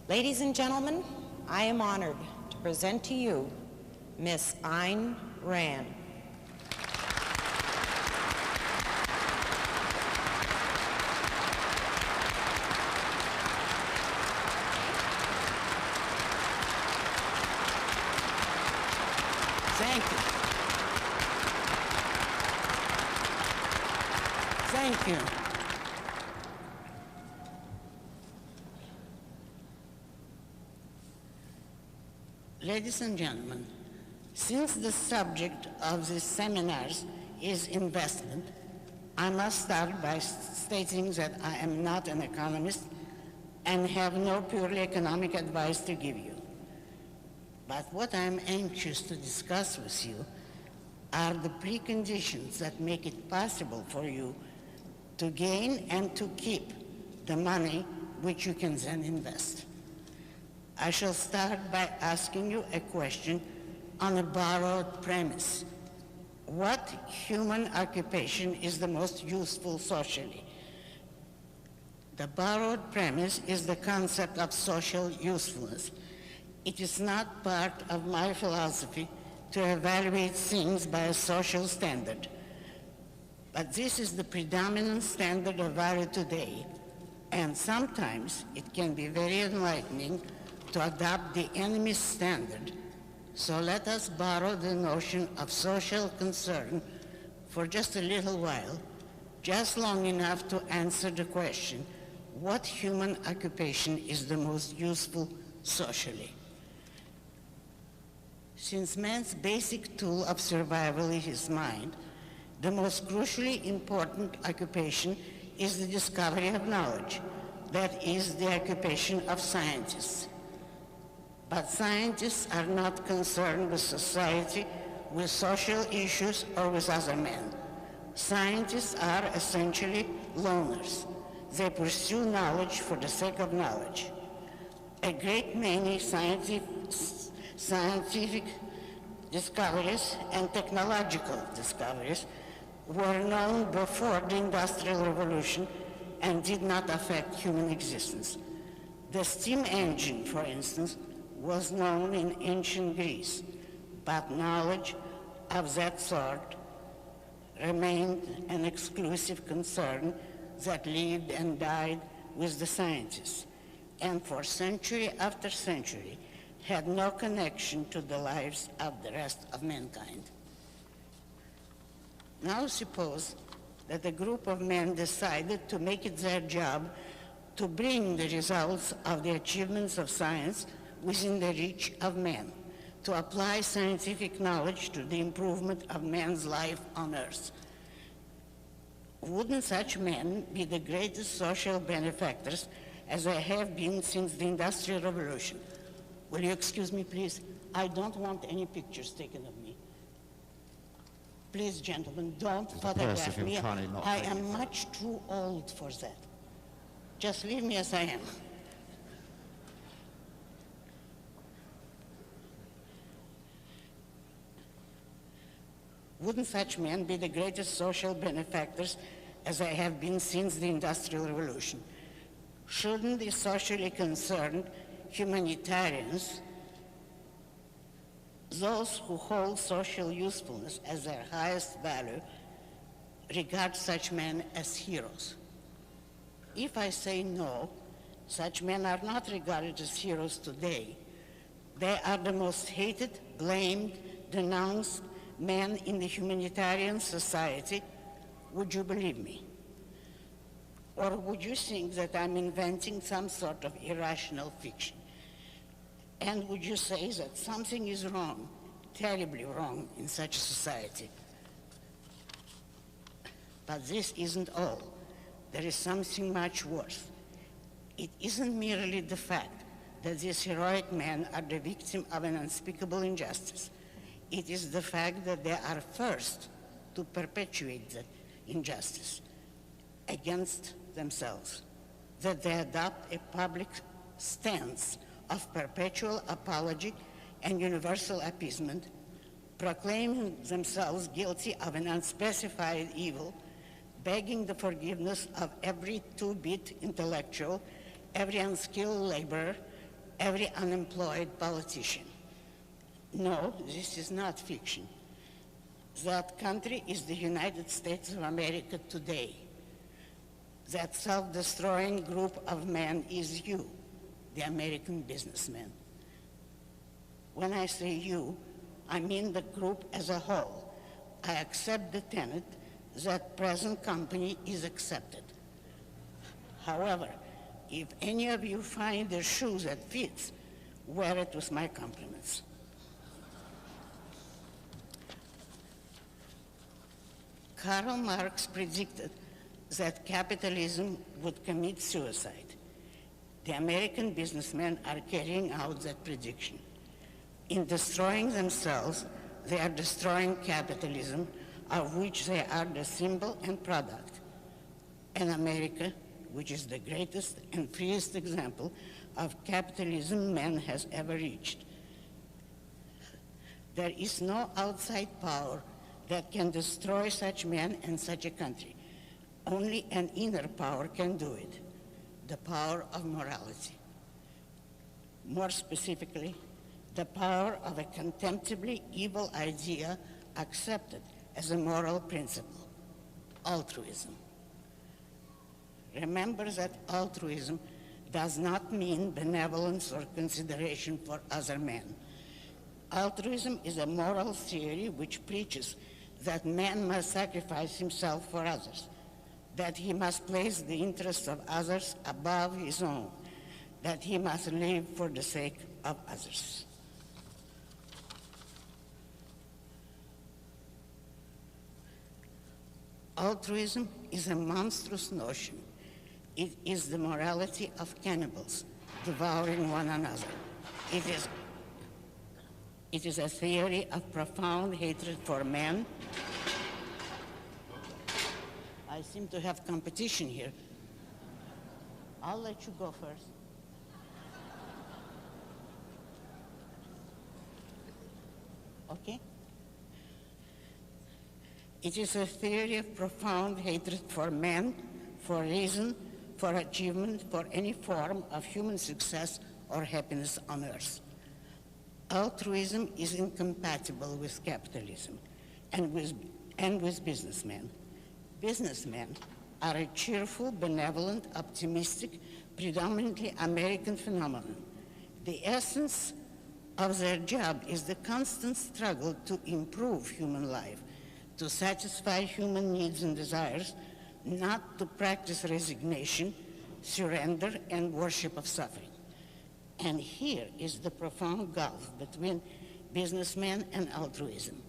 Ladies and gentlemen, I am honored to present to you Miss Ayn Rand. Thank you. Thank you. Ladies and gentlemen, since the subject of these seminars is investment, I must start by stating that I am not an economist and have no purely economic advice to give you. But what I am anxious to discuss with you are the preconditions that make it possible for you to gain and to keep the money which you can then invest. I shall start by asking you a question on a borrowed premise. What human occupation is the most useful socially? The borrowed premise is the concept of social usefulness. It is not part of my philosophy to evaluate things by a social standard, but this is the predominant standard of value today, and sometimes it can be very enlightening to adopt the enemy's standard. So let us borrow the notion of social concern for just a little while, just long enough to answer the question, what human occupation is the most useful socially? Since man's basic tool of survival is his mind, the most crucially important occupation is the discovery of knowledge. That is the occupation of scientists. But scientists are not concerned with society, with social issues, or with other men. Scientists are essentially loners. They pursue knowledge for the sake of knowledge. A great many scientific discoveries and technological discoveries were known before the Industrial Revolution and did not affect human existence. The steam engine, for instance, was known in ancient Greece, but knowledge of that sort remained an exclusive concern that lived and died with the scientists, and for century after century had no connection to the lives of the rest of mankind. Now suppose that a group of men decided to make it their job to bring the results of the achievements of science within the reach of men, to apply scientific knowledge to the improvement of man's life on Earth. Wouldn't such men be the greatest social benefactors as they have been since the Industrial Revolution? Will you excuse me, please? I don't want any pictures taken of me. Please, gentlemen, don't photograph me. I am much too old for that. Just leave me as I am. Wouldn't such men be the greatest social benefactors as they have been since the Industrial Revolution? Shouldn't the socially concerned humanitarians, those who hold social usefulness as their highest value, regard such men as heroes? If I say no, such men are not regarded as heroes today. They are the most hated, blamed, denounced men in the humanitarian society. Would you believe me? Or would you think that I'm inventing some sort of irrational fiction? And would you say that something is wrong, terribly wrong, in such a society? But this isn't all. There is something much worse. It isn't merely the fact that these heroic men are the victim of an unspeakable injustice. It is the fact that they are first to perpetuate that injustice against themselves, that they adopt a public stance of perpetual apology and universal appeasement, proclaiming themselves guilty of an unspecified evil, begging the forgiveness of every two-bit intellectual, every unskilled laborer, every unemployed politician. No, this is not fiction. That country is the United States of America today. That self-destroying group of men is you, the American businessmen. When I say you, I mean the group as a whole. I accept the tenet that present company is accepted. However, if any of you find the shoes that fits, wear it with my compliments. Karl Marx predicted that capitalism would commit suicide. The American businessmen are carrying out that prediction. In destroying themselves, they are destroying capitalism, of which they are the symbol and product. And America, which is the greatest and freest example of capitalism man has ever reached. There is no outside power that can destroy such men and such a country. Only an inner power can do it, the power of morality. More specifically, the power of a contemptibly evil idea accepted as a moral principle, altruism. Remember that altruism does not mean benevolence or consideration for other men. Altruism is a moral theory which preaches that man must sacrifice himself for others, that he must place the interests of others above his own, that he must live for the sake of others. Altruism is a monstrous notion. It is the morality of cannibals devouring one another. It is a theory of profound hatred for men. I seem to have competition here. I'll let you go first. Okay? It is a theory of profound hatred for men, for reason, for achievement, for any form of human success or happiness on earth. Altruism is incompatible with capitalism and with businessmen. Businessmen are a cheerful, benevolent, optimistic, predominantly American phenomenon. The essence of their job is the constant struggle to improve human life, to satisfy human needs and desires, not to practice resignation, surrender, and worship of suffering. And here is the profound gulf between businessmen and altruism.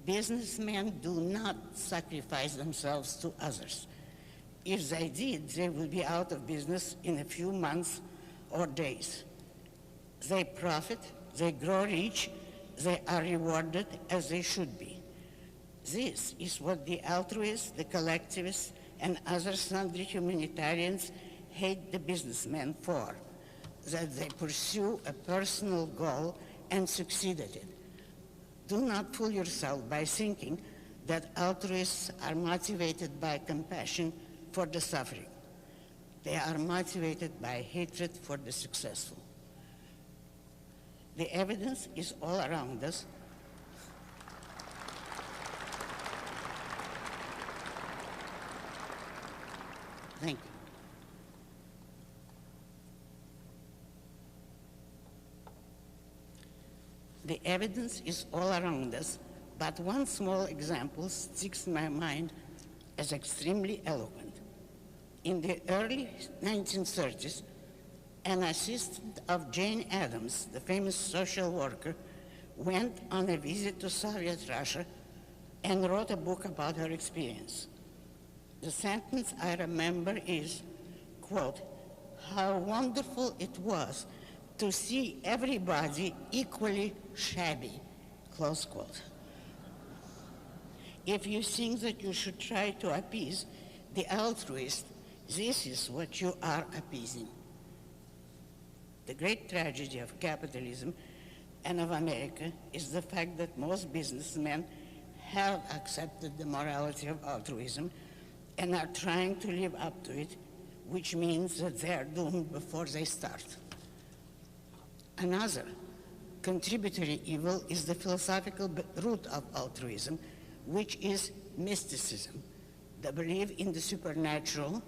Businessmen do not sacrifice themselves to others. If they did, they would be out of business in a few months or days. They profit, they grow rich, they are rewarded as they should be. This is what the altruists, the collectivists, and other sundry humanitarians hate the businessmen for, that they pursue a personal goal and succeed at it. Do not fool yourself by thinking that altruists are motivated by compassion for the suffering. They are motivated by hatred for the successful. The evidence is all around us. Thank you. The evidence is all around us, but one small example sticks in my mind as extremely eloquent. In the early 1930s, an assistant of Jane Addams, the famous social worker, went on a visit to Soviet Russia and wrote a book about her experience. The sentence I remember is, quote, "How wonderful it was to see everybody equally shabby," close quote. If you think that you should try to appease the altruist, this is what you are appeasing. The great tragedy of capitalism and of America is the fact that most businessmen have accepted the morality of altruism and are trying to live up to it, which means that they are doomed before they start. Another contributory evil is the philosophical root of altruism, which is mysticism, the belief in the supernatural,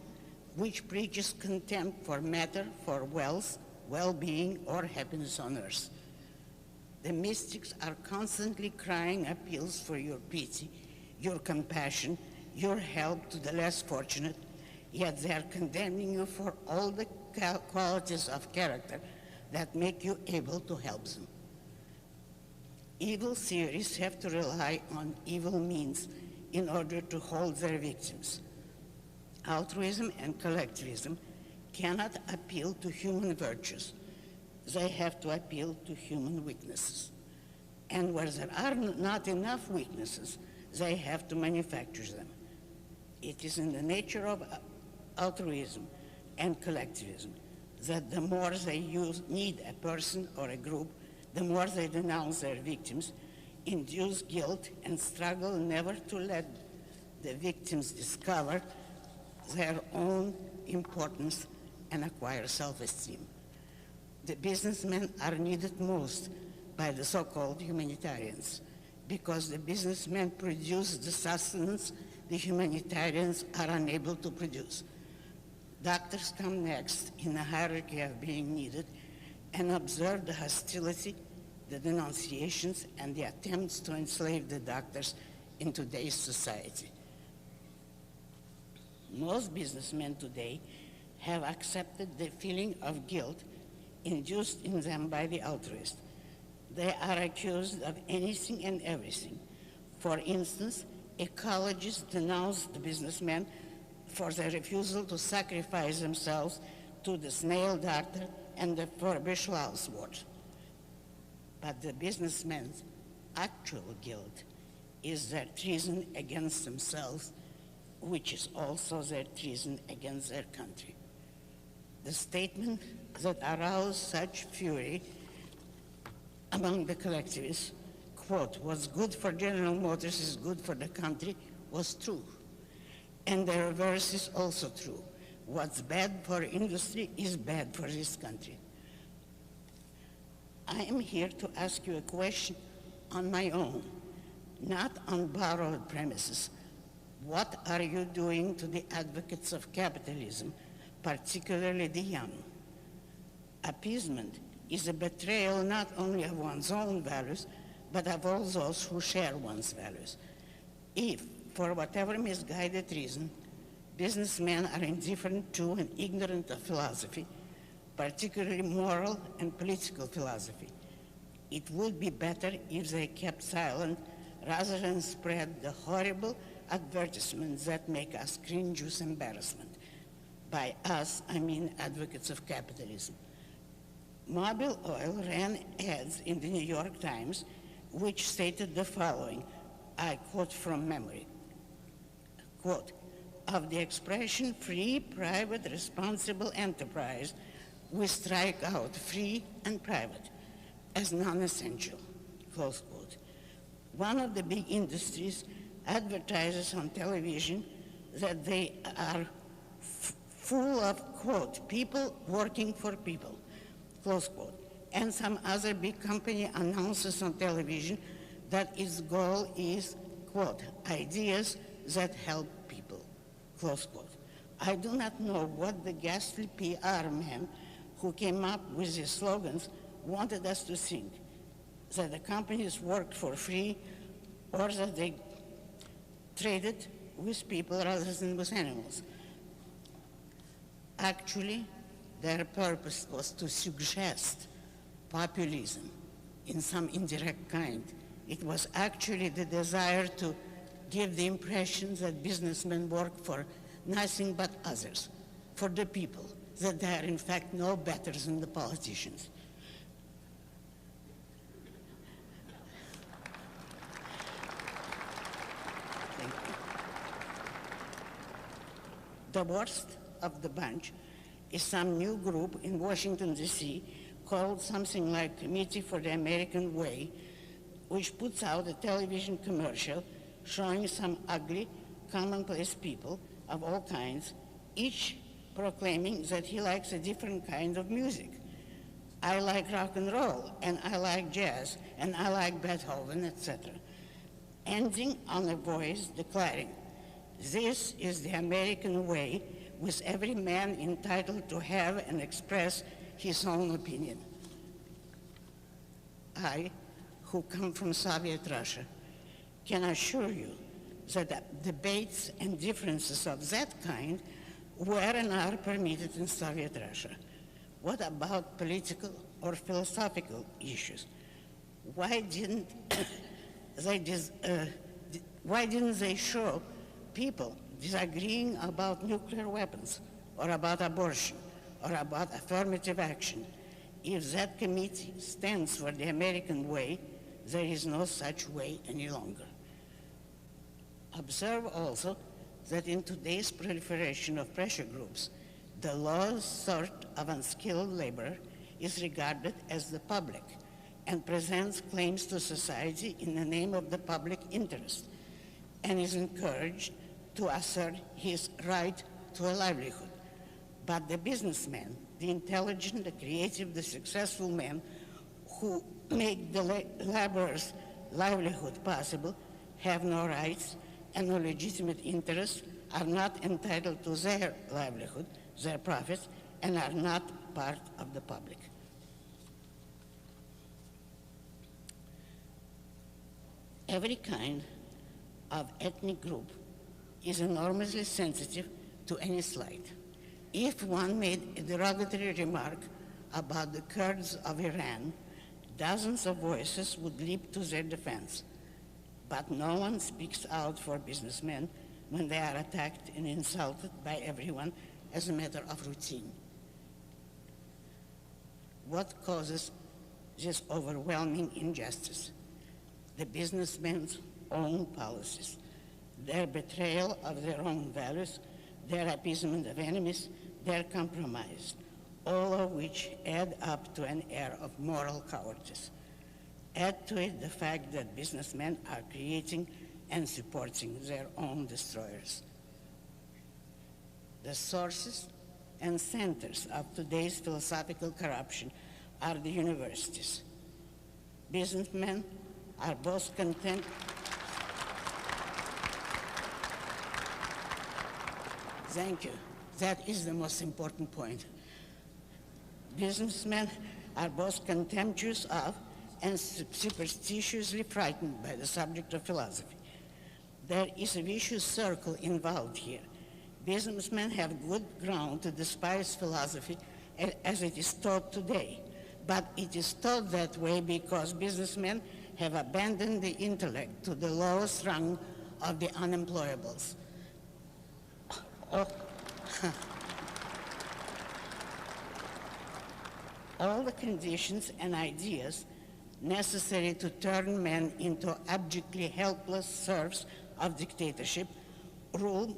which preaches contempt for matter, for wealth, well-being, or happiness on earth. The mystics are constantly crying appeals for your pity, your compassion, your help to the less fortunate, yet they are condemning you for all the qualities of character that make you able to help them. Evil theories have to rely on evil means in order to hold their victims. Altruism and collectivism cannot appeal to human virtues. They have to appeal to human weaknesses. And where there are not enough weaknesses, they have to manufacture them. It is in the nature of altruism and collectivism that the more they need a person or a group, the more they denounce their victims, induce guilt, and struggle never to let the victims discover their own importance and acquire self-esteem. The businessmen are needed most by the so-called humanitarians because the businessmen produce the sustenance the humanitarians are unable to produce. Doctors come next in the hierarchy of being needed and observe the hostility, the denunciations, and the attempts to enslave the doctors in today's society. Most businessmen today have accepted the feeling of guilt induced in them by the altruist. They are accused of anything and everything. For instance, ecologists denounce the businessmen for their refusal to sacrifice themselves to the snail darter and the Forbish sword. But the businessmen's actual guilt is their treason against themselves, which is also their treason against their country. The statement that aroused such fury among the collectivists, quote, "what's good for General Motors is good for the country," was true. And the reverse is also true. What's bad for industry is bad for this country. I am here to ask you a question on my own, not on borrowed premises. What are you doing to the advocates of capitalism, particularly the young? Appeasement is a betrayal not only of one's own values, but of all those who share one's values. If, for whatever misguided reason, businessmen are indifferent to and ignorant of philosophy, particularly moral and political philosophy, it would be better if they kept silent rather than spread the horrible advertisements that make us cringe with embarrassment. By us, I mean advocates of capitalism. Mobil Oil ran ads in the New York Times which stated the following, I quote from memory, quote, "Of the expression free, private, responsible enterprise, we strike out free and private as non-essential," close quote. One of the big industries advertises on television that they are full of, quote, "people working for people," close quote. And some other big company announces on television that its goal is, quote, "ideas that help people," close quote. I do not know what the ghastly PR man who came up with these slogans wanted us to think, that the companies worked for free or that they traded with people rather than with animals. Actually, their purpose was to suggest populism in some indirect kind. It was actually the desire to give the impression that businessmen work for nothing but others, for the people, that they are in fact no better than the politicians. Thank you. The worst of the bunch is some new group in Washington, D.C., called something like Committee for the American Way, which puts out a television commercial showing some ugly, commonplace people of all kinds, each proclaiming that he likes a different kind of music. I like rock and roll, and I like jazz, and I like Beethoven, etc. Ending on a voice declaring, "This is the American way, with every man entitled to have and express his own opinion." I, who come from Soviet Russia, can assure you that debates and differences of that kind were and are permitted in Soviet Russia. What about political or philosophical issues? Why didn't they show people disagreeing about nuclear weapons or about abortion or about affirmative action? If that committee stands for the American way, there is no such way any longer. Observe also that in today's proliferation of pressure groups, the lowest sort of unskilled labor is regarded as the public and presents claims to society in the name of the public interest and is encouraged to assert his right to a livelihood. But the businessman, the intelligent, the creative, the successful men who make the laborer's livelihood possible have no rights and no legitimate interests, are not entitled to their livelihood, their profits, and are not part of the public. Every kind of ethnic group is enormously sensitive to any slight. If one made a derogatory remark about the Kurds of Iran, dozens of voices would leap to their defense. But no one speaks out for businessmen when they are attacked and insulted by everyone as a matter of routine. What causes this overwhelming injustice? The businessmen's own policies, their betrayal of their own values, their appeasement of enemies, their compromise, all of which add up to an air of moral cowardice. Add to it the fact that businessmen are creating and supporting their own destroyers. The sources and centers of today's philosophical corruption are the universities. Businessmen are both content. Thank you. That is the most important point. Businessmen are both contemptuous of and superstitiously frightened by the subject of philosophy. There is a vicious circle involved here. Businessmen have good ground to despise philosophy as it is taught today, but it is taught that way because businessmen have abandoned the intellect to the lowest rung of the unemployables. All the conditions and ideas necessary to turn men into abjectly helpless serfs of dictatorship rule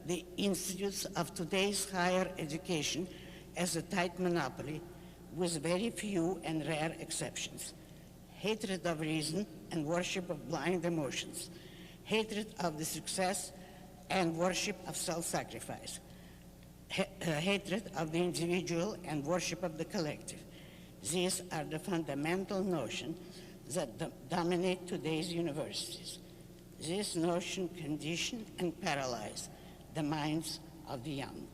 the institutes of today's higher education as a tight monopoly with very few and rare exceptions. Hatred of reason and worship of blind emotions, hatred of the success and worship of self-sacrifice, hatred of the individual and worship of the collective. These are the fundamental notions that dominate today's universities. This notion condition and paralyze the minds of the young.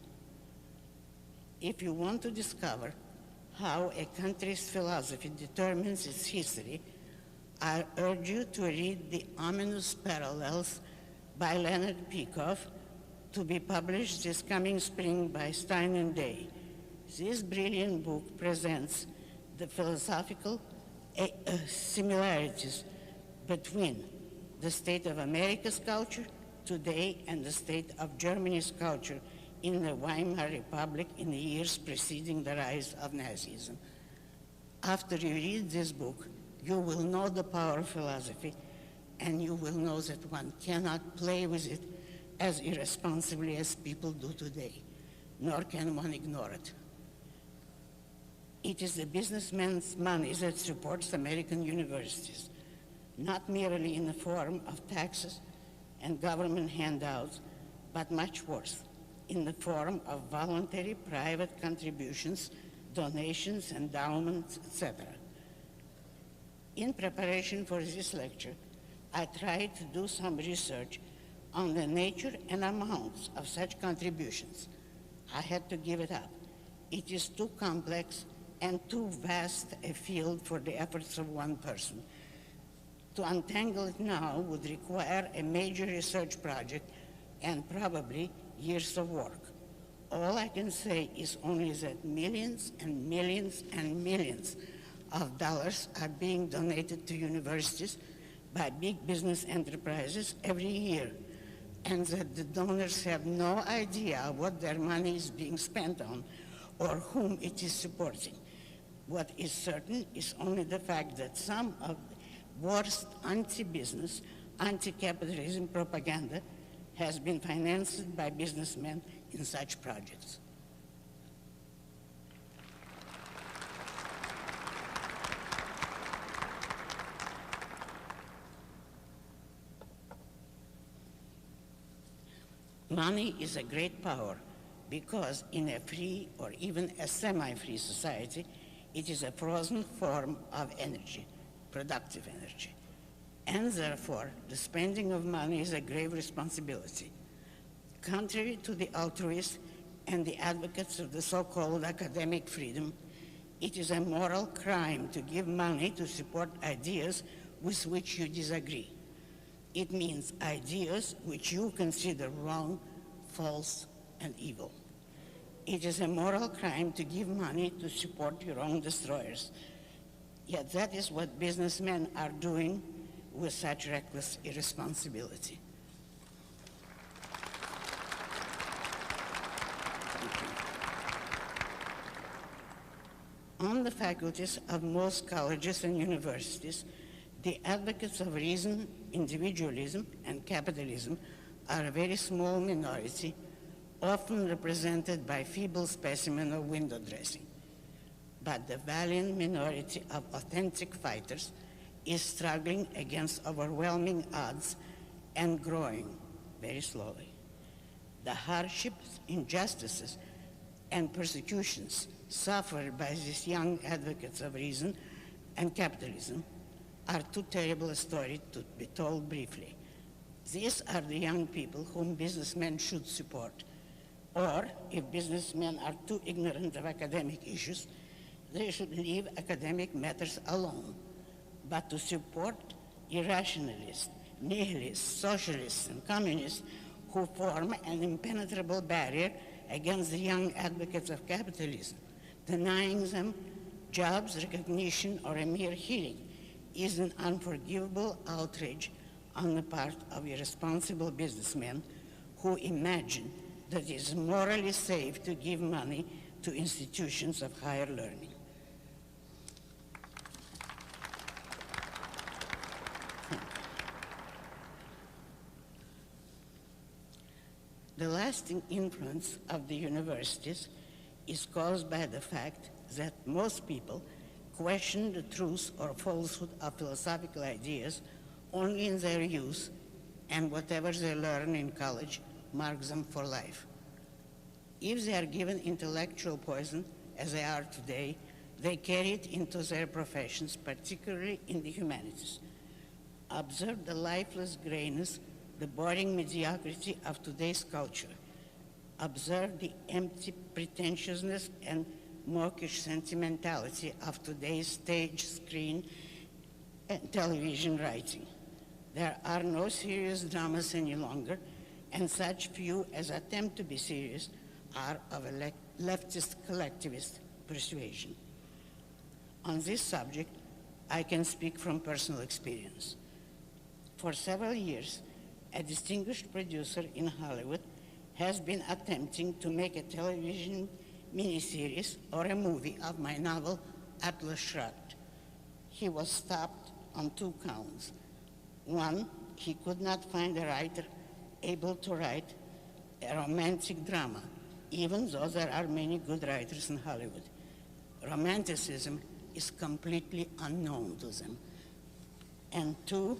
If you want to discover how a country's philosophy determines its history, I urge you to read The Ominous Parallels by Leonard Peikoff, to be published this coming spring by Stein and Day. This brilliant book presents the philosophical similarities between the state of America's culture today and the state of Germany's culture in the Weimar Republic in the years preceding the rise of Nazism. After you read this book, you will know the power of philosophy, and you will know that one cannot play with it as irresponsibly as people do today, nor can one ignore it. It is the businessman's money that supports American universities, not merely in the form of taxes and government handouts, but much worse, in the form of voluntary private contributions donations, endowments, etc. In preparation for this lecture, I tried to do some research on the nature and amounts of such contributions. I had to give it up. It is too complex and too vast a field for the efforts of one person. To untangle it now would require a major research project and probably years of work. All I can say is only that millions and millions and millions of dollars are being donated to universities by big business enterprises every year, and that the donors have no idea what their money is being spent on or whom it is supporting. What is certain is only the fact that some of the worst anti-business, anti-capitalism propaganda has been financed by businessmen in such projects. Money is a great power because in a free or even a semi-free society, it is a frozen form of energy, productive energy. And therefore, the spending of money is a grave responsibility. Contrary to the altruists and the advocates of the so-called academic freedom, it is a moral crime to give money to support ideas with which you disagree. It means ideas which you consider wrong, false, and evil. It is a moral crime to give money to support your own destroyers. Yet that is what businessmen are doing with such reckless irresponsibility. On the faculties of most colleges and universities, the advocates of reason, individualism, and capitalism are a very small minority, often represented by feeble specimen of window dressing. But the valiant minority of authentic fighters is struggling against overwhelming odds and growing very slowly. The hardships, injustices, and persecutions suffered by these young advocates of reason and capitalism are too terrible a story to be told briefly. These are the young people whom businessmen should support. Or, if businessmen are too ignorant of academic issues, they should leave academic matters alone. But to support irrationalists, nihilists, socialists, and communists who form an impenetrable barrier against the young advocates of capitalism, denying them jobs, recognition, or a mere hearing, is an unforgivable outrage on the part of irresponsible businessmen who imagine that it is morally safe to give money to institutions of higher learning. The lasting influence of the universities is caused by the fact that most people question the truth or falsehood of philosophical ideas only in their youth, and whatever they learn in college marks them for life. If they are given intellectual poison, as they are today, they carry it into their professions, particularly in the humanities. Observe the lifeless grayness, the boring mediocrity of today's culture. Observe the empty pretentiousness and mawkish sentimentality of today's stage, screen, and television writing. There are no serious dramas any longer, and such few as attempt to be serious are of a leftist collectivist persuasion. On this subject, I can speak from personal experience. For several years, a distinguished producer in Hollywood has been attempting to make a television miniseries or a movie of my novel, Atlas Shrugged. He was stopped on 2 counts. One, he could not find a writer able to write a romantic drama, even though there are many good writers in Hollywood. Romanticism is completely unknown to them. And 2,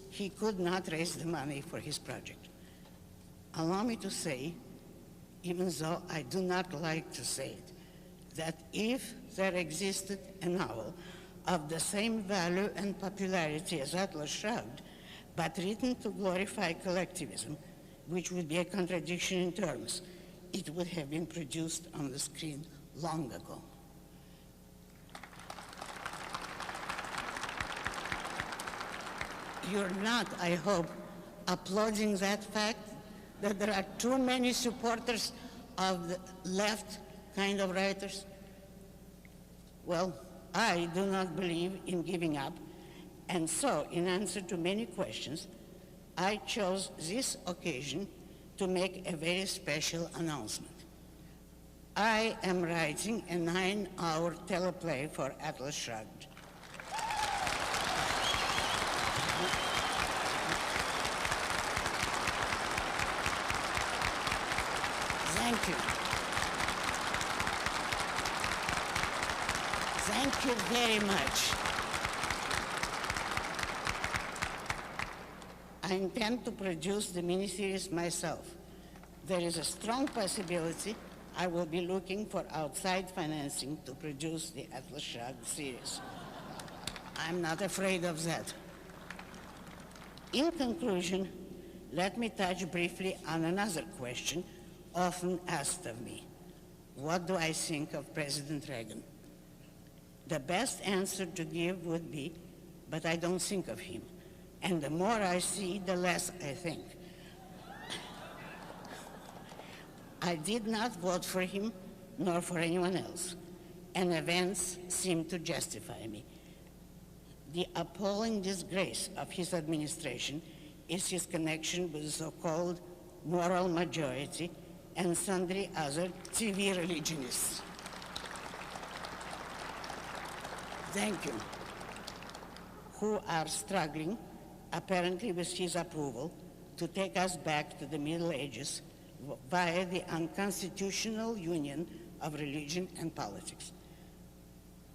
he could not raise the money for his project. Allow me to say, even though I do not like to say it, that if there existed a novel of the same value and popularity as Atlas Shrugged, but written to glorify collectivism, which would be a contradiction in terms, it would have been produced on the screen long ago. You're not, I hope, applauding that fact that there are too many supporters of the left kind of writers? Well, I do not believe in giving up, and so in answer to many questions, I chose this occasion to make a very special announcement. I am writing a 9-hour teleplay for Atlas Shrugged. Thank you. Thank you very much. I intend to produce the miniseries myself. There is a strong possibility I will be looking for outside financing to produce the Atlas Shrugged series. I'm not afraid of that. In conclusion, let me touch briefly on another question often asked of me. What do I think of President Reagan? The best answer to give would be, but I don't think of him. And the more I see, the less I think. I did not vote for him, nor for anyone else, and events seem to justify me. The appalling disgrace of his administration is his connection with the so-called moral majority and sundry other TV religionists. Thank you. Who are struggling, apparently with his approval, to take us back to the Middle Ages via the unconstitutional union of religion and politics.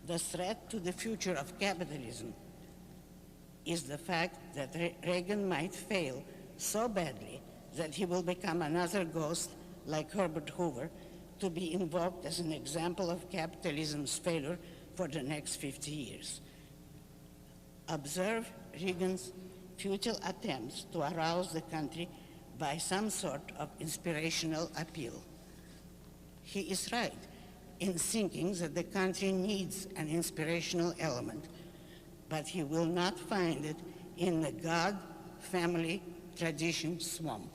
The threat to the future of capitalism is the fact that Reagan might fail so badly that he will become another ghost like Herbert Hoover, to be invoked as an example of capitalism's failure for the next 50 years. Observe Reagan's futile attempts to arouse the country by some sort of inspirational appeal. He is right in thinking that the country needs an inspirational element, but he will not find it in the God, family, tradition swamp.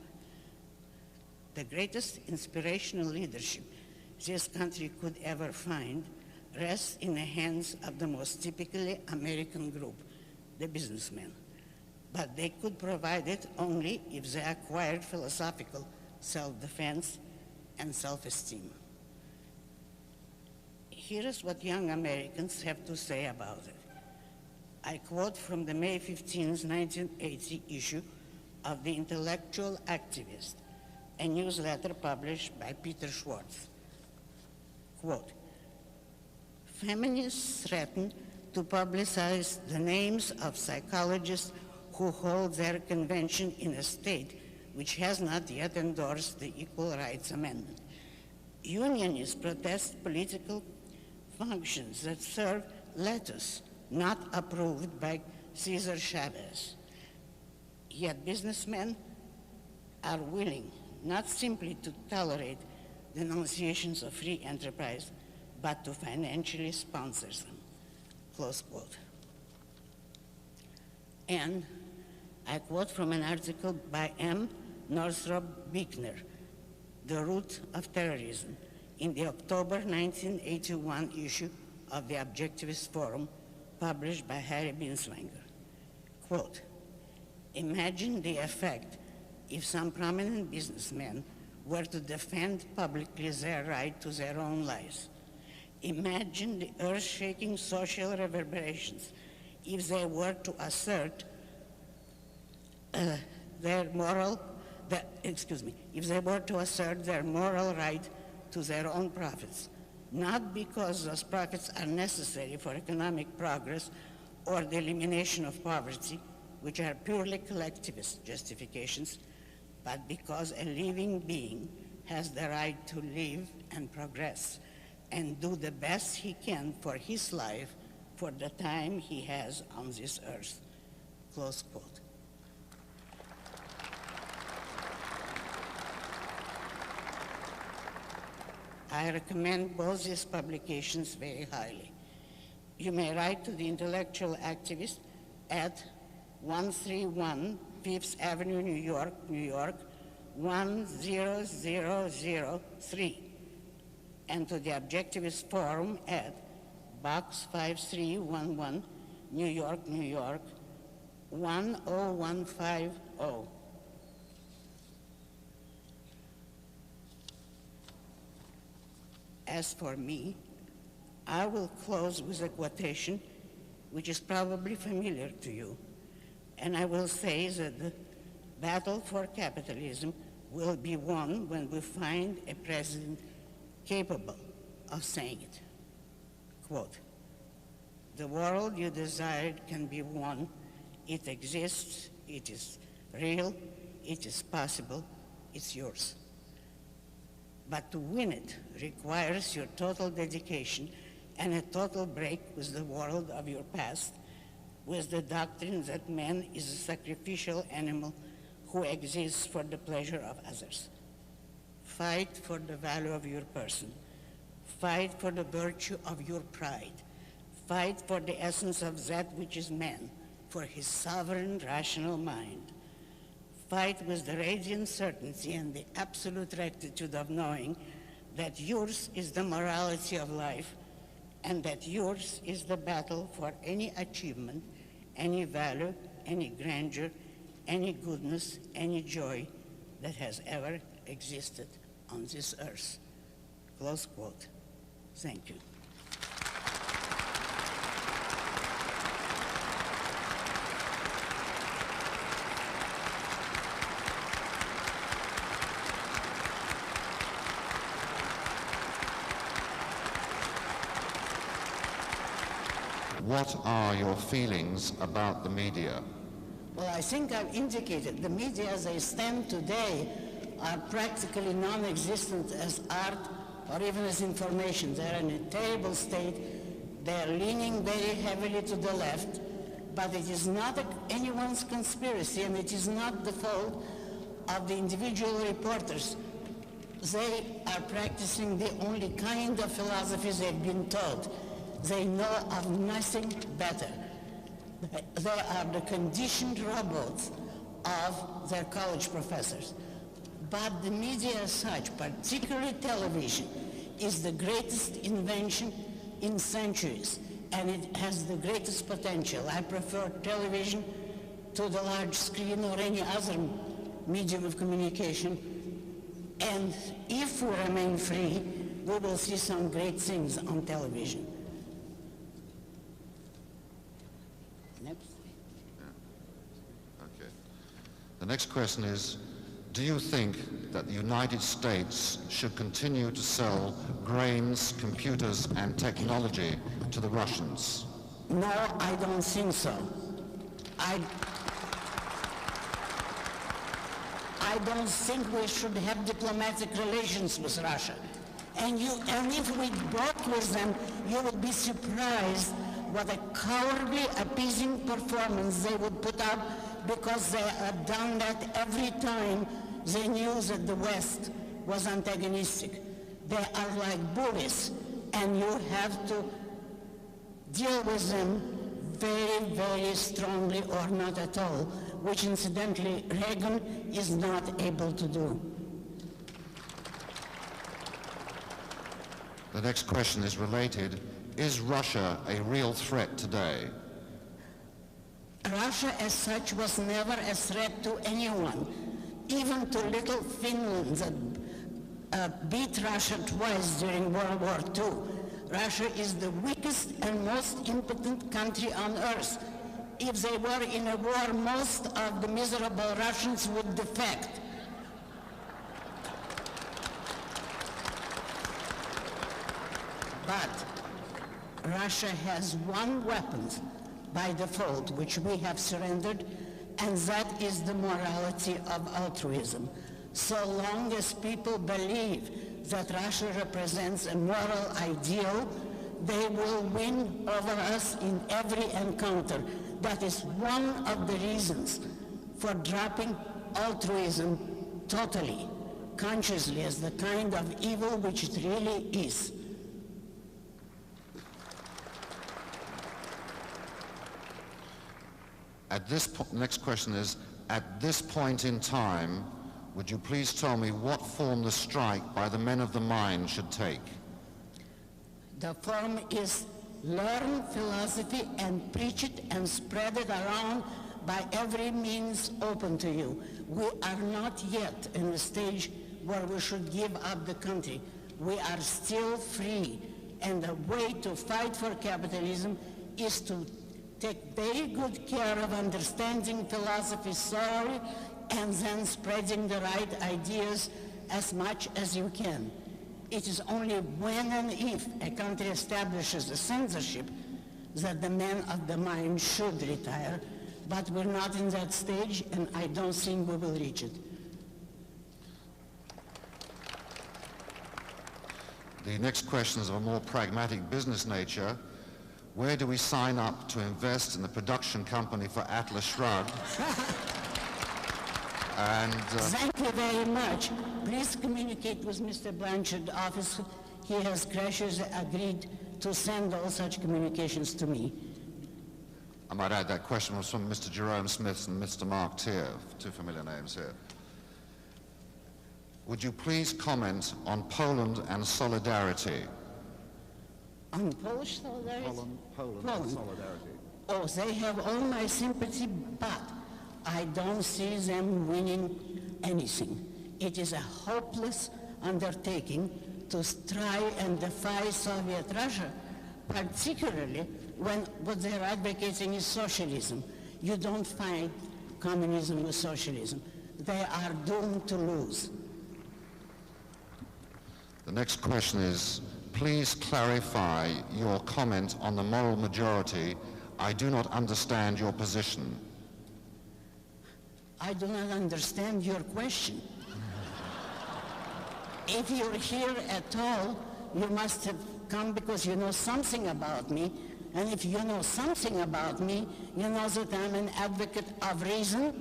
The greatest inspirational leadership this country could ever find rests in the hands of the most typically American group, the businessmen. But they could provide it only if they acquired philosophical self-defense and self-esteem. Here is what young Americans have to say about it. I quote from the May 15, 1980 issue of The Intellectual Activist, a newsletter published by Peter Schwartz. Quote, feminists threaten to publicize the names of psychologists who hold their convention in a state which has not yet endorsed the Equal Rights Amendment. Unionists protest political functions that serve lettuce not approved by Cesar Chavez. Yet businessmen are willing not simply to tolerate denunciations of free enterprise, but to financially sponsor them, close quote. And I quote from an article by M. Northrop Buechner, The Root of Terrorism, in the October 1981 issue of the Objectivist Forum, published by Harry Binswanger. Quote, imagine the effect if some prominent businessmen were to defend publicly their right to their own lives. Imagine the earth-shaking social reverberations if they were to assert their moral right to their own profits, not because those profits are necessary for economic progress or the elimination of poverty, which are purely collectivist justifications, but because a living being has the right to live and progress, and do the best he can for his life for the time he has on this earth. Close quote. I recommend both these publications very highly. You may write to the intellectual activist at 131 Fifth Avenue, New York, New York, 10003, and to the Objectivist Forum at Box 5311, New York, New York, 10150. As for me, I will close with a quotation which is probably familiar to you, and I will say that the battle for capitalism will be won when we find a president capable of saying it. Quote, "The world you desired can be won. It exists, it is real, it is possible, it's yours. But to win it requires your total dedication and a total break with the world of your past, with the doctrine that man is a sacrificial animal who exists for the pleasure of others. Fight for the value of your person. Fight for the virtue of your pride. Fight for the essence of that which is man, for his sovereign rational mind. Fight with the radiant certainty and the absolute rectitude of knowing that yours is the morality of life and that yours is the battle for any achievement, any value, any grandeur, any goodness, any joy that has ever existed on this earth." Close quote. Thank you. What are your feelings about the media? Well, I think I've indicated the media as they stand today are practically non-existent as art or even as information. They're in a terrible state. They're leaning very heavily to the left, but it is not anyone's conspiracy, and it is not the fault of the individual reporters. They are practicing the only kind of philosophies they've been taught. They know of nothing better. They are the conditioned robots of their college professors. But the media as such, particularly television, is the greatest invention in centuries, and it has the greatest potential. I prefer television to the large screen or any other medium of communication. And if we remain free, we will see some great things on television. Next. Okay. The next question is, do you think that the United States should continue to sell grains, computers, and technology to the Russians? No, I don't think so. I don't think we should have diplomatic relations with Russia. And if we broke with them, you would be surprised what a cowardly, appeasing performance they would put up, because they had done that every time they knew that the West was antagonistic. They are like bullies, and you have to deal with them very, very strongly or not at all, which incidentally Reagan is not able to do. The next question is related. Is Russia a real threat today? Russia as such was never a threat to anyone, even to little Finland that beat Russia twice during World War II. Russia is the weakest and most impotent country on earth. If they were in a war, most of the miserable Russians would defect. But Russia has one weapon by default, which we have surrendered, and that is the morality of altruism. So long as people believe that Russia represents a moral ideal, they will win over us in every encounter. That is one of the reasons for dropping altruism totally, consciously, as the kind of evil which it really is. Next question is, at this point in time, would you please tell me what form the strike by the men of the mind should take? The form is learn philosophy and preach it and spread it around by every means open to you. We are not yet in a stage where we should give up the country. We are still free, and the way to fight for capitalism is to take very good care of understanding philosophy thoroughly and then spreading the right ideas as much as you can. It is only when and if a country establishes a censorship that the men of the mind should retire, but we're not in that stage, and I don't think we will reach it. The next question is of a more pragmatic business nature. Where do we sign up to invest in the production company for Atlas Shrugged? Thank you very much. Please communicate with Mr. Blanchard's office. He has graciously agreed to send all such communications to me. I might add that question was from Mr. Jerome Smith and Mr. Mark Tier, two familiar names here. Would you please comment on Poland and solidarity? On Polish solidarity? Poland and solidarity. Oh, they have all my sympathy, but I don't see them winning anything. It is a hopeless undertaking to try and defy Soviet Russia, particularly when what they're advocating is socialism. You don't find communism with socialism. They are doomed to lose. The next question is, please clarify your comment on the moral majority. I do not understand your position. I do not understand your question. If you're here at all, you must have come because you know something about me. And if you know something about me, you know that I'm an advocate of reason,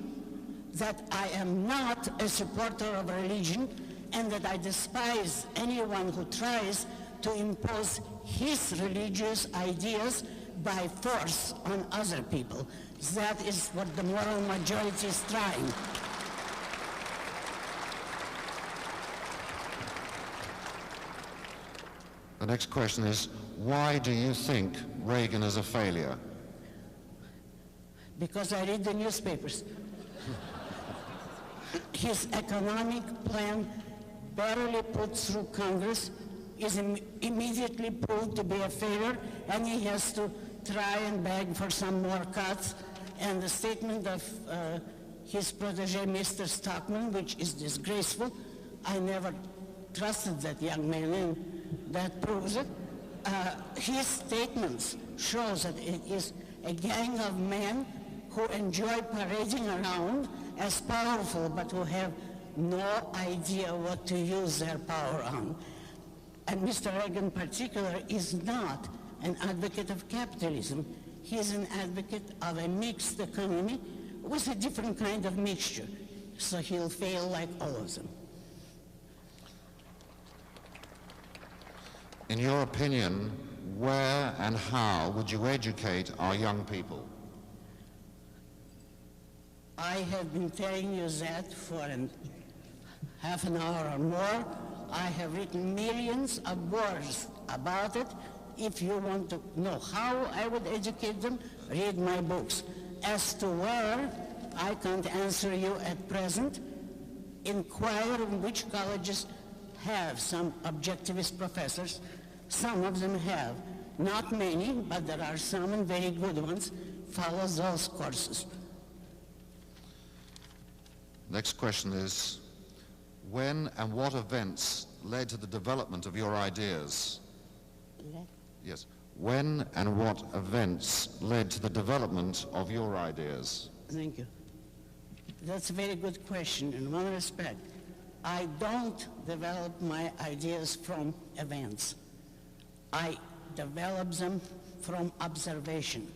that I am not a supporter of religion, and that I despise anyone who tries to impose his religious ideas by force on other people. That is what the moral majority is trying. The next question is, why do you think Reagan is a failure? Because I read the newspapers. His economic plan, barely put through Congress, is immediately proved to be a failure, and he has to try and beg for some more cuts. And the statement of his protege, Mr. Stockman, which is disgraceful. I never trusted that young man, and that proves it. His statements shows that it is a gang of men who enjoy parading around as powerful, but who have no idea what to use their power on. And Mr. Reagan in particular is not an advocate of capitalism. He is an advocate of a mixed economy with a different kind of mixture. So he'll fail like all of them. In your opinion, where and how would you educate our young people? I have been telling you that for half an hour or more. I have written millions of words about it. If you want to know how I would educate them, read my books. As to where, I can't answer you at present. Inquire in which colleges have some objectivist professors. Some of them have. Not many, but there are some and very good ones. Follow those courses. Next question is, when and what events led to the development of your ideas? Yes. When and what events led to the development of your ideas? Thank you. That's a very good question in one respect. I don't develop my ideas from events. I develop them from observation.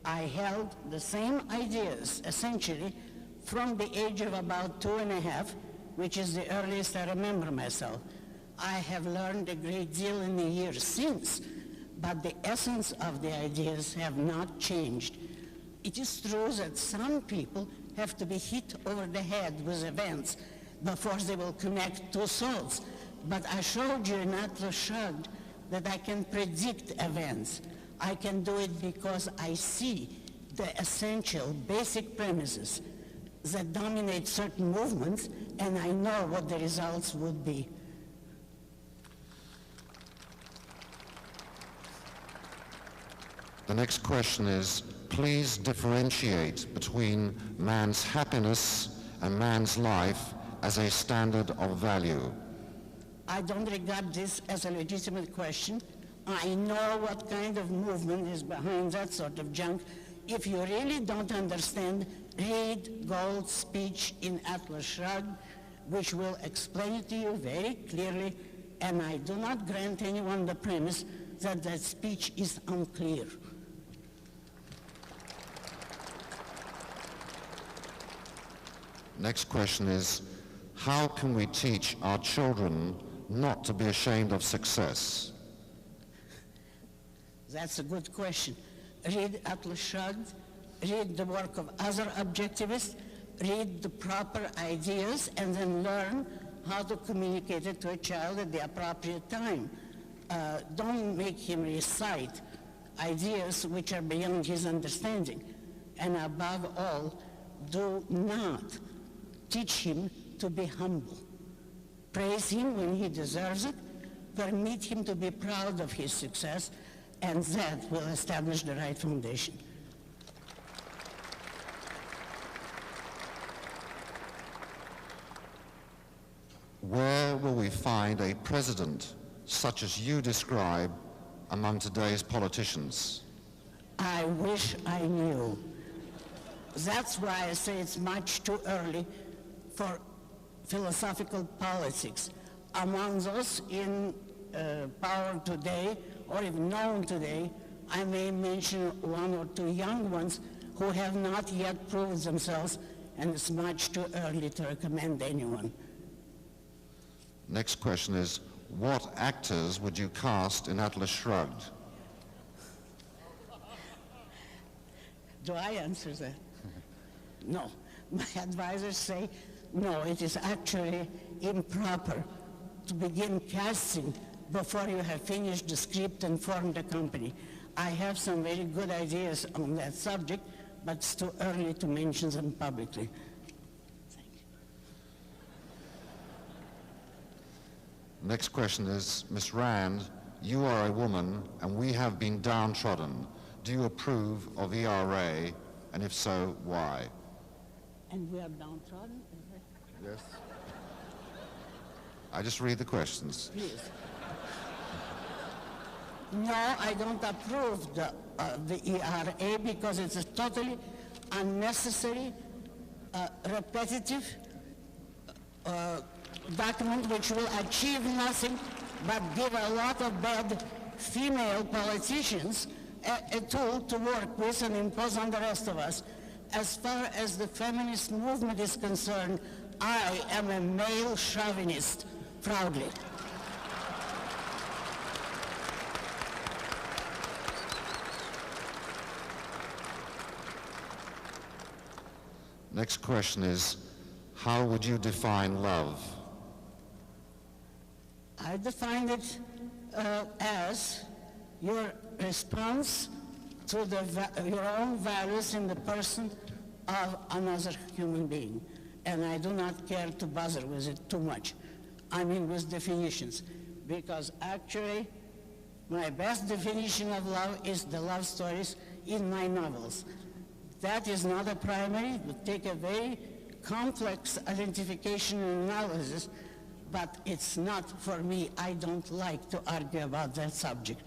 I held the same ideas, essentially, from the age of about 2.5, which is the earliest I remember myself. I have learned a great deal in the years since, but the essence of the ideas have not changed. It is true that some people have to be hit over the head with events before they will connect two souls. But I showed you in Atlas Shrugged that I can predict events. I can do it because I see the essential, basic premises that dominate certain movements, and I know what the results would be. The next question is, please differentiate between man's happiness and man's life as a standard of value. I don't regard this as a legitimate question. I know what kind of movement is behind that sort of junk. If you really don't understand, read Gold's speech in Atlas Shrugged, which will explain it to you very clearly, and I do not grant anyone the premise that that speech is unclear. Next question is, how can we teach our children not to be ashamed of success? That's a good question. Read Atlas Shrugged, read the work of other objectivists, read the proper ideas, and then learn how to communicate it to a child at the appropriate time. Don't make him recite ideas which are beyond his understanding. And above all, do not teach him to be humble. Praise him when he deserves it, permit him to be proud of his success, and that will establish the right foundation. Where will we find a president such as you describe among today's politicians? I wish I knew. That's why I say it's much too early for philosophical politics. Among those in power today, or even known today, I may mention one or two young ones who have not yet proved themselves, and it's much too early to recommend anyone. Next question is, what actors would you cast in Atlas Shrugged? Do I answer that? No. My advisors say, no, it is actually improper to begin casting before you have finished the script and formed a company. I have some very good ideas on that subject, but it's too early to mention them publicly. Thank you. Next question is, Ms. Rand, you are a woman and we have been downtrodden. Do you approve of ERA, and if so, why? And we are downtrodden? Yes. I just read the questions. Please. No, I don't approve the ERA because it's a totally unnecessary, repetitive document which will achieve nothing but give a lot of bad female politicians a tool to work with and impose on the rest of us. As far as the feminist movement is concerned, I am a male chauvinist, proudly. Next question is, how would you define love? I define it as your response to your own values in the person of another human being. And I do not care to bother with it too much. I mean with definitions, because actually my best definition of love is the love stories in my novels. That is not a primary. It would take a very complex identification and analysis, but it's not for me. I don't like to argue about that subject.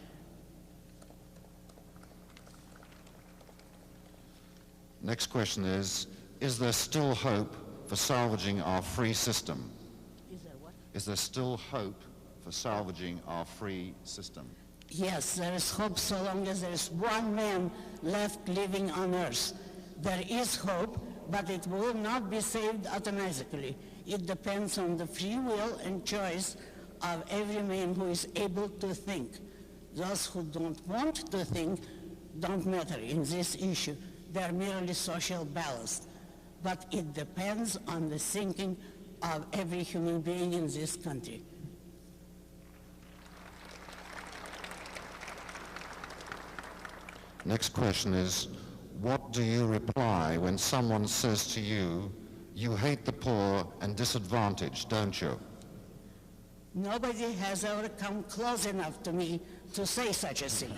Next question is there still hope for salvaging our free system? Is there Is there still hope for salvaging our free system? Yes, there is hope so long as there is one man left living on earth. There is hope, but it will not be saved automatically. It depends on the free will and choice of every man who is able to think. Those who don't want to think don't matter in this issue. They're merely social ballast. But it depends on the thinking of every human being in this country. Next question is, what do you reply when someone says to you, you hate the poor and disadvantaged, don't you? Nobody has ever come close enough to me to say such a thing.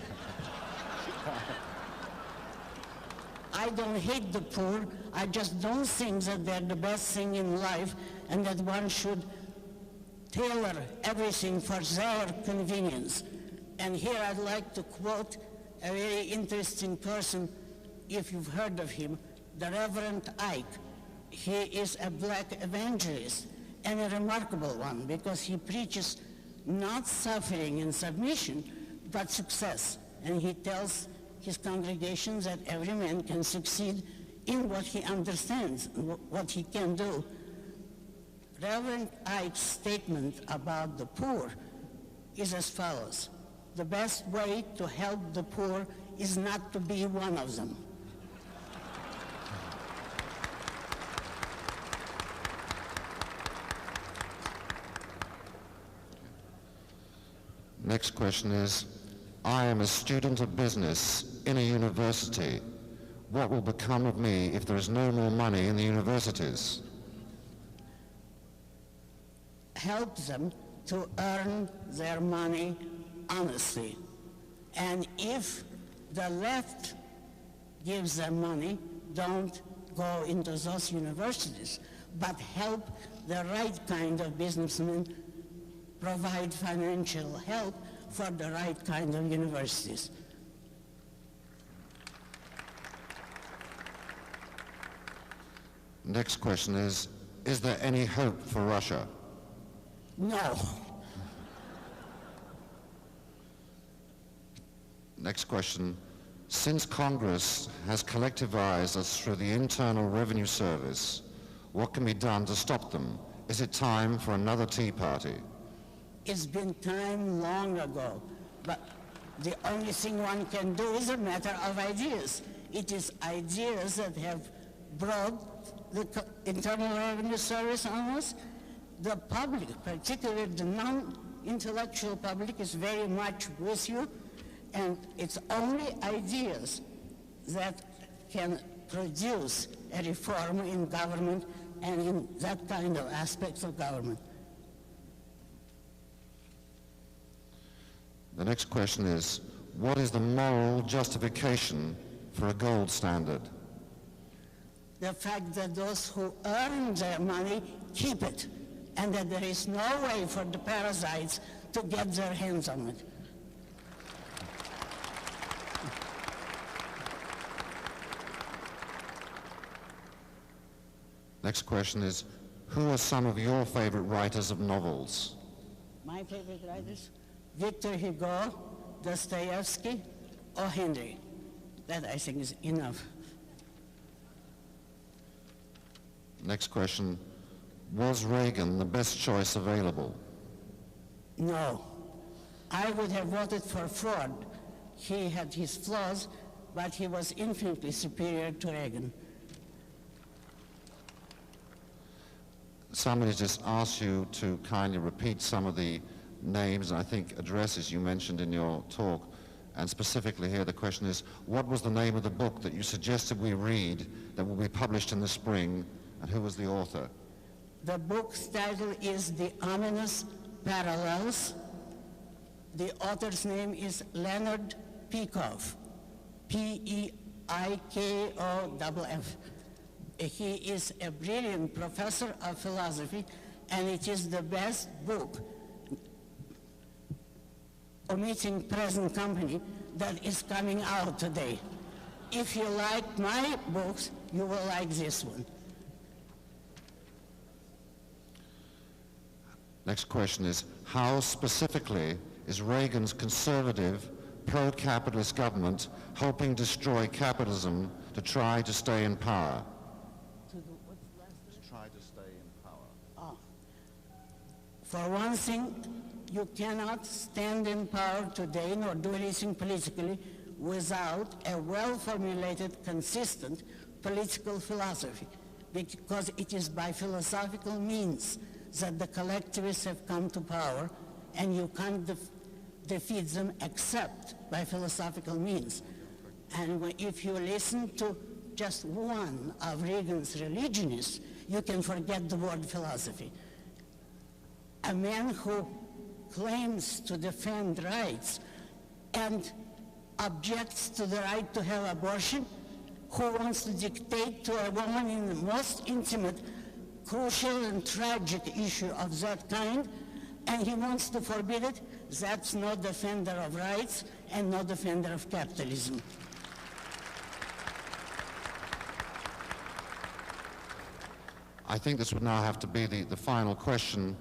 I don't hate the poor, I just don't think that they're the best thing in life and that one should tailor everything for their convenience. And here I'd like to quote a very interesting person, if you've heard of him, the Reverend Ike. He is a black evangelist and a remarkable one because he preaches not suffering and submission, but success. And he tells his congregations that every man can succeed in what he understands, what he can do. Reverend Ike's statement about the poor is as follows: the best way to help the poor is not to be one of them. Next question is, I am a student of business in a university. What will become of me if there is no more money in the universities? Help them to earn their money honestly. And if the left gives them money, don't go into those universities, but help the right kind of businessmen provide financial help for the right kind of universities. Next question is there any hope for Russia? No. Next question. Since Congress has collectivized us through the Internal Revenue Service, what can be done to stop them? Is it time for another Tea Party? It's been time long ago, but the only thing one can do is a matter of ideas. It is ideas that have brought the Internal Revenue Service on us. The public, particularly the non-intellectual public, is very much with you, and it's only ideas that can produce a reform in government and in that kind of aspects of government. The next question is, what is the moral justification for a gold standard? The fact that those who earn their money keep it, and that there is no way for the parasites to get their hands on it. Next question is, who are some of your favorite writers of novels? My favorite writers? Victor Hugo, Dostoevsky, or Henry. That, I think, is enough. Next question, was Reagan the best choice available? No. I would have voted for Ford. He had his flaws, but he was infinitely superior to Reagan. Somebody just asked you to kindly repeat some of the names and I think addresses you mentioned in your talk, and specifically here the question is, what was the name of the book that you suggested we read that will be published in the spring, and who was the author? The book's title is The Ominous Parallels. The author's name is Leonard Peikoff, P-E-I-K-O-F-F. He is a brilliant professor of philosophy, and it is the best book, omitting present company, that is coming out today. If you like my books, you will like this one. Next question is, how specifically is Reagan's conservative, pro-capitalist government helping destroy capitalism to try to stay in power? Try to stay in power. For one thing, you cannot stand in power today nor do anything politically without a well-formulated, consistent political philosophy, because it is by philosophical means that the collectivists have come to power, and you can't defeat them except by philosophical means. And if you listen to just one of Reagan's religionists, you can forget the word philosophy. A man who claims to defend rights and objects to the right to have abortion, who wants to dictate to a woman in the most intimate, crucial and tragic issue of that kind, and he wants to forbid it, that's no defender of rights and no defender of capitalism. I think this would now have to be the final question.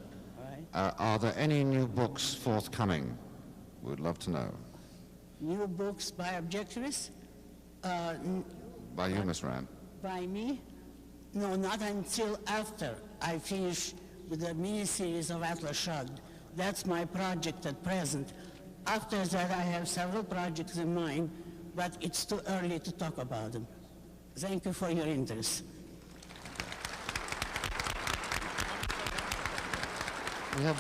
Are there any new books forthcoming? We'd love to know. New books by objectivists? By you, Ms. Rand. By me? No, not until after I finish with the mini-series of Atlas Shrugged. That's my project at present. After that, I have several projects in mind, but it's too early to talk about them. Thank you for your interest. We have,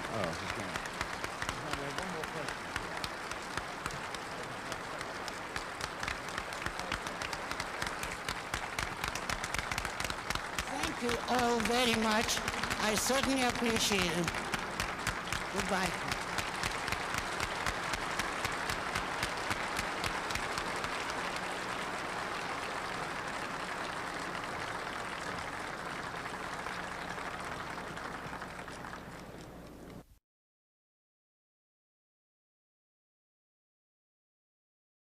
Thank you all very much. I certainly appreciate it. Goodbye.